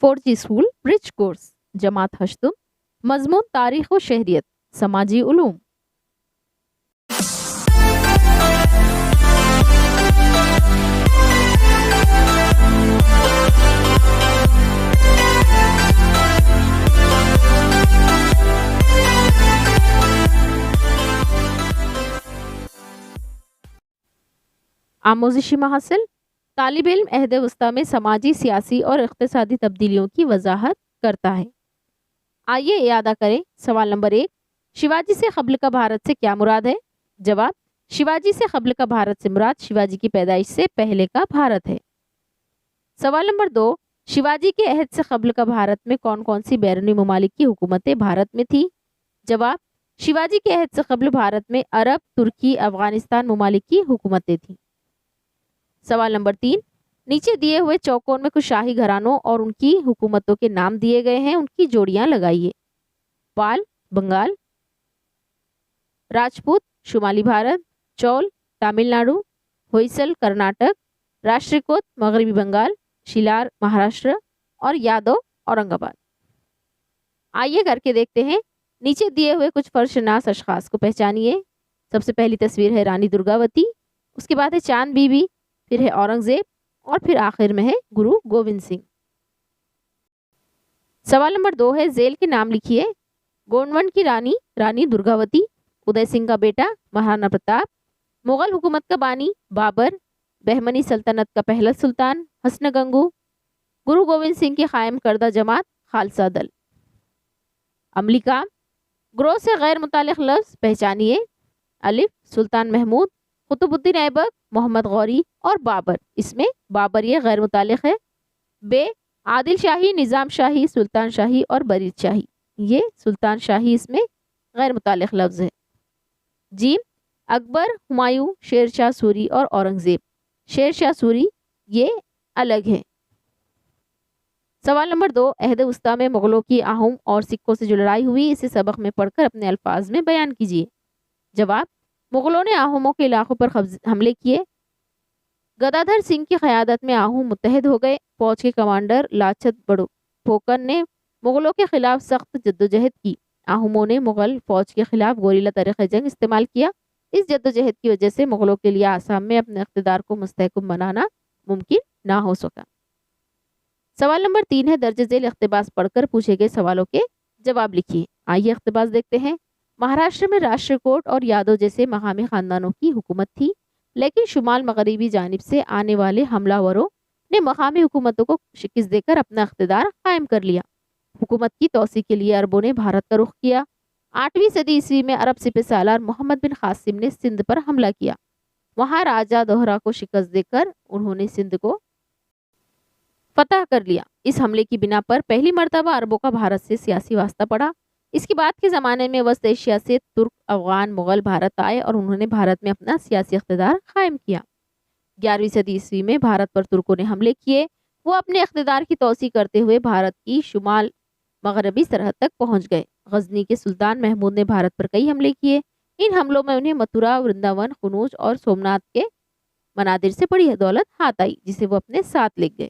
فوجی اسکول برج کورس، جماعت ہشتم، مضمون تاریخ و شہریت، سماجی علوم۔ آموزشی محصل، طالب علم عہد وسطیٰ میں سماجی، سیاسی اور اقتصادی تبدیلیوں کی وضاحت کرتا ہے۔ آئیے اعادہ کریں۔ سوال نمبر 1، شیواجی سے قبل کا بھارت سے کیا مراد ہے؟ جواب، شیواجی سے قبل کا بھارت سے مراد شیواجی کی پیدائش سے پہلے کا بھارت ہے۔ سوال نمبر 2، شیواجی کے عہد سے قبل کا بھارت میں کون کون سی بیرونی ممالک کی حکومتیں بھارت میں تھی؟ جواب، شیواجی کے عہد سے قبل بھارت میں عرب، ترکی، افغانستان ممالک کی حکومتیں تھیں۔ سوال نمبر 3، نیچے دیے ہوئے چوکون میں کچھ شاہی گھرانوں اور ان کی حکومتوں کے نام دیے گئے ہیں، ان کی جوڑیاں لگائیے۔ پال بنگال، راجپوت شمالی بھارت، چول تامل ناڈو، ہوئسل کرناٹک، راشٹرکوت مغربی بنگال، شیلار مہاراشٹر اور یادو اورنگ آباد۔ آئیے کر کے دیکھتے ہیں۔ نیچے دیے ہوئے کچھ فرشناس اشخاص کو پہچانیے۔ سب سے پہلی تصویر ہے رانی درگاوتی، اس کے بعد ہے چاند بی بی، پھر ہے اورنگزیب اور پھر آخر میں ہے گرو گوبند سنگھ۔ سوال نمبر 2 ہے، ذیل کے نام لکھیے۔ گونڈون کی رانی رانی درگاوتی، ادے سنگھ کا بیٹا مہارانا پرتاپ، مغل حکومت کا بانی بابر، بہمنی سلطنت کا پہلا سلطان حسن گنگو، گرو گوبند سنگھ کی قائم کردہ جماعت خالصہ دل۔ عملی کام، گروہ سے غیر متعلق لفظ پہچانیے۔ الف سلطان محمود، قطب الدین ایبک، محمد غوری اور بابر، اس میں بابر یہ غیر متعلق ہے۔ بے عادل شاہی، نظام شاہی، سلطان شاہی اور برید شاہی، یہ سلطان شاہی اس میں غیر متعلق لفظ ہے۔ جیم اکبر، ہمایوں، شیر شاہ سوری اور اورنگزیب، شیر شاہ سوری یہ الگ ہے۔ سوال نمبر 2، عہد وسطیٰ میں مغلوں کی آہوم اور سکھوں سے جو لڑائی ہوئی، اسے سبق میں پڑھ کر اپنے الفاظ میں بیان کیجیے۔ جواب، مغلوں نے آہوموں کے علاقوں پر حملے کیے۔ گدادھر سنگھ کی قیادت میں آہوم متحد ہو گئے۔ فوج کے کمانڈر لاچت بڑھوکن نے مغلوں کے خلاف سخت جدوجہد کی۔ آہوموں نے مغل فوج کے خلاف گوریلا طریقہ جنگ استعمال کیا۔ اس جدوجہد کی وجہ سے مغلوں کے لیے آسام میں اپنے اقتدار کو مستحکم بنانا ممکن نہ ہو سکا۔ سوال نمبر 3 ہے، درج ذیل اقتباس پڑھ کر پوچھے گئے سوالوں کے جواب لکھیے۔ آئیے اقتباس دیکھتے ہیں۔ مہاراشٹر میں راشٹرکوٹ اور یادو جیسے مقامی خاندانوں کی حکومت تھی، لیکن شمال مغربی جانب سے آنے والے حملہ وروں نے مقامی حکومتوں کو شکست دے کر اپنا اقتدار قائم کر لیا۔ حکومت کی توسیع کے لیے عربوں نے بھارت کا رخ کیا۔ 8ویں صدی عیسوی میں عرب سپہ سالار محمد بن قاسم نے سندھ پر حملہ کیا۔ وہاں راجہ دوہرا کو شکست دے کر انہوں نے سندھ کو فتح کر لیا۔ اس حملے کی بنا پر پہلی مرتبہ عربوں کا بھارت سے سیاسی واسطہ پڑا۔ اس کے بعد کے زمانے میں وسط ایشیا سے ترک، افغان، مغل بھارت آئے اور انہوں نے بھارت میں اپنا سیاسی اقتدار قائم کیا۔ 11ویں صدی عیسوی میں بھارت پر ترکوں نے حملے کیے۔ وہ اپنے اقتدار کی توسیع کرتے ہوئے بھارت کی شمال مغربی سرحد تک پہنچ گئے۔ غزنی کے سلطان محمود نے بھارت پر کئی حملے کیے۔ ان حملوں میں انہیں متھرا، ورنداون، قنوج اور سومنات کے مناظر سے بڑی دولت ہاتھ آئی، جسے وہ اپنے ساتھ لے گئے۔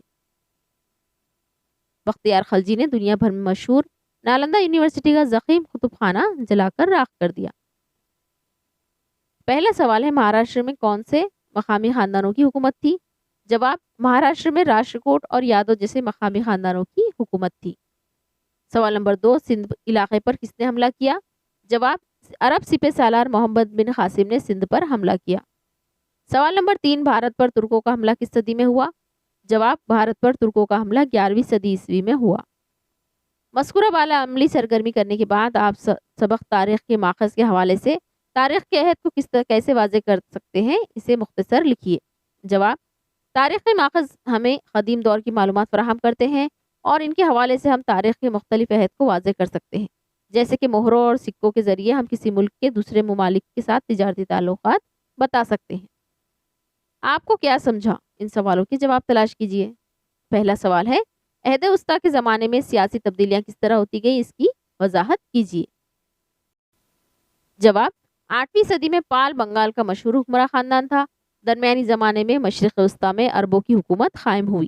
بختیار خلجی نے دنیا بھر میں مشہور نالندہ یونیورسٹی کا ضخیم کتب خانہ جلا کر راکھ کر دیا۔ پہلا سوال ہے، مہاراشٹر میں کون سے مقامی خاندانوں کی حکومت تھی؟ جواب، مہاراشٹر میں راشٹرکوٹ اور یادو جیسے مقامی خاندانوں کی حکومت تھی۔ سوال نمبر 2، سندھ علاقے پر کس نے حملہ کیا؟ جواب، عرب سپہ سالار محمد بن قاسم نے سندھ پر حملہ کیا۔ سوال نمبر 3، بھارت پر ترکوں کا حملہ کس صدی میں ہوا؟ جواب، بھارت پر ترکوں کا حملہ 11ویں صدی عیسوی میں ہوا۔ مذکورہ بالا عملی سرگرمی کرنے کے بعد آپ سبق تاریخ کے ماخذ کے حوالے سے تاریخ کے عہد کو کیسے واضح کر سکتے ہیں، اسے مختصر لکھیے۔ جواب، تاریخ کے ماخذ ہمیں قدیم دور کی معلومات فراہم کرتے ہیں اور ان کے حوالے سے ہم تاریخ کے مختلف عہد کو واضح کر سکتے ہیں، جیسے کہ مہروں اور سکوں کے ذریعے ہم کسی ملک کے دوسرے ممالک کے ساتھ تجارتی تعلقات بتا سکتے ہیں۔ آپ کو کیا سمجھا؟ ان سوالوں کے جواب تلاش کیجیے۔ پہلا سوال ہے، عہد وسطیٰ کے زمانے میں سیاسی تبدیلیاں کس طرح ہوتی گئی، اس کی وضاحت کیجیے۔ جواب، 8ویں صدی میں پال بنگال کا مشہور حکمراں خاندان تھا۔ درمیانی زمانے میں مشرق وسطیٰ میں عربوں کی حکومت قائم ہوئی۔